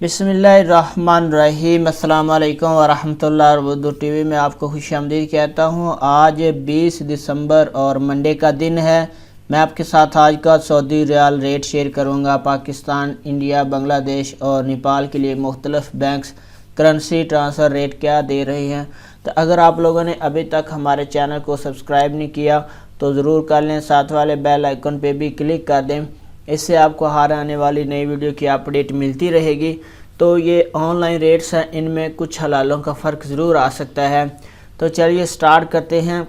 बिस्मिल्लाहिर्रहमानिर्रहीम। अस्सलाम वालेकुम वरहमतुल्लाहि और उर्दू टीवी में आपको खुशामदीद कहता हूँ। आज 20 दिसंबर और मंडे का दिन है। मैं आपके साथ आज का सऊदी रियाल रेट शेयर करूँगा। पाकिस्तान, इंडिया, बांग्लादेश और नेपाल के लिए मुख्तलिफ बैंक्स करेंसी ट्रांसफ़र रेट क्या दे रही हैं। तो अगर आप लोगों ने अभी तक हमारे चैनल को सब्सक्राइब नहीं किया तो ज़रूर कर लें, साथ वाले बेल आइकन पे भी क्लिक कर दें। इससे आपको हर आने वाली नई वीडियो की अपडेट मिलती रहेगी। तो ये ऑनलाइन रेट्स हैं, इनमें कुछ हलालों का फ़र्क ज़रूर आ सकता है। तो चलिए स्टार्ट करते हैं।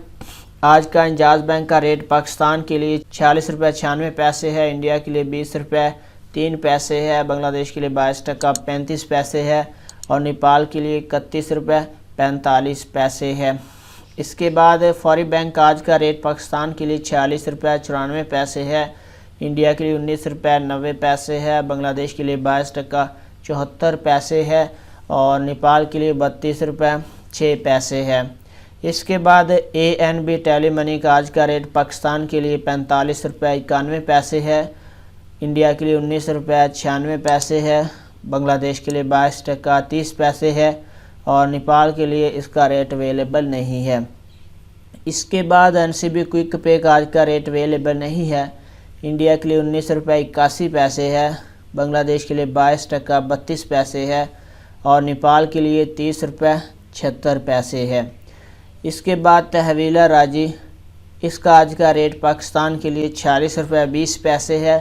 आज का इंजाज़ बैंक का रेट पाकिस्तान के लिए 46 रुपये 96 पैसे है, इंडिया के लिए 20 रुपये 3 पैसे है, बांग्लादेश के लिए 22 टका 35 पैसे है और नेपाल के लिए 31 रुपये 45 पैसे है। इसके बाद फौरी बैंक आज का रेट पाकिस्तान के लिए 46 रुपये 94 पैसे है, इंडिया के लिए 19 रुपये 90 पैसे है, बांग्लादेश के लिए 22 टका 74 पैसे है और नेपाल के लिए 32 रुपये 6 पैसे है। इसके बाद ANB टेली मनी का आज का रेट पाकिस्तान के लिए 45 रुपये 91 पैसे है, इंडिया के लिए 19 रुपये 96 पैसे है, बांग्लादेश के लिए 22 टका 30 पैसे है और नेपाल के लिए इसका रेट अवेलेबल नहीं है। इसके बाद NCB क्विक पे का आज का रेट अवेलेबल नहीं है, इंडिया के लिए 19 रुपये 81 पैसे है, बांग्लादेश के लिए 22 टका 32 पैसे है और नेपाल के लिए 30 रुपये 76 पैसे है। इसके बाद तहवीला राजी, इसका आज का रेट पाकिस्तान के लिए 46 रुपये 20 पैसे है,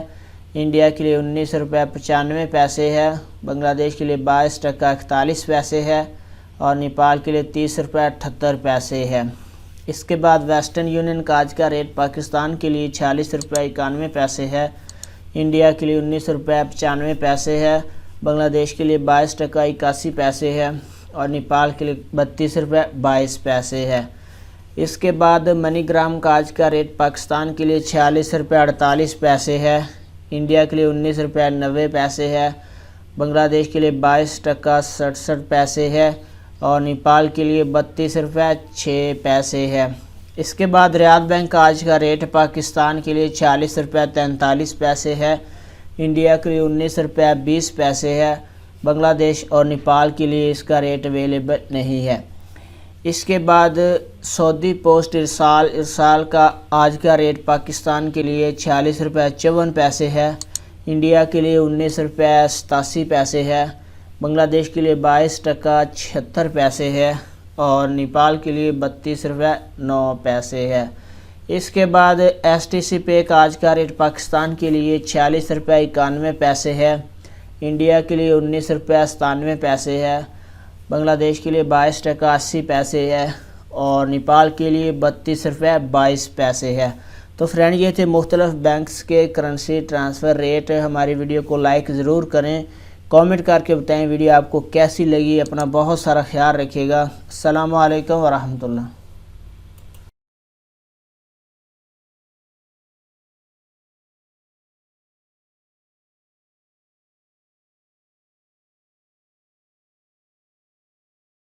इंडिया के लिए 19 रुपये 95 पैसे है, बांग्लादेश के लिए 22 टका 41 पैसे है और नेपाल के लिए 30 रुपये 78 पैसे है। इसके बाद वेस्टर्न यूनियन का आज का रेट पाकिस्तान के लिए 46 रुपये 91 पैसे है, इंडिया के लिए 19 रुपये 95 पैसे है, बांग्लादेश के लिए 22 टका 81 पैसे है और नेपाल के लिए 32 रुपये 22 पैसे है। इसके बाद मनीग्राम का आज का रेट पाकिस्तान के लिए 46 रुपये 48 पैसे है, इंडिया के लिए 19 रुपये 90 पैसे है, बांग्लादेश के लिए 22 टका 67 पैसे है और नेपाल के लिए 32 रुपये 6 पैसे है। इसके बाद रियाद बैंक का आज का रेट पाकिस्तान के लिए 46 रुपये 43 पैसे है, इंडिया के लिए 19 रुपये 20 पैसे है, बांग्लादेश और नेपाल के लिए इसका रेट अवेलेबल नहीं है। इसके बाद सऊदी पोस्ट इरसाल का आज का रेट पाकिस्तान के लिए 46 रुपये 54 पैसे है, इंडिया के लिए 19 रुपये 87 पैसे है, बांग्लादेश के लिए 22 टका 76 पैसे है और नेपाल के लिए 32 रुपये 9 पैसे है। इसके बाद STC पे का आज का रेट पाकिस्तान के लिए 46 रुपये 91 पैसे है, इंडिया के लिए 19 रुपये 97 पैसे है, बांग्लादेश के लिए 22 टका 80 पैसे है और नेपाल के लिए 32 रुपये 22 पैसे है। तो फ्रेंड, ये थे मुख्तलिफ बैंक्स के करेंसी ट्रांसफ़र रेट। हमारी वीडियो को लाइक ज़रूर करें, कमेंट करके बताएं वीडियो आपको कैसी लगी। अपना बहुत सारा ख्याल रखिएगा। अस्सलामु अलैकुम वरहमतुल्लाह।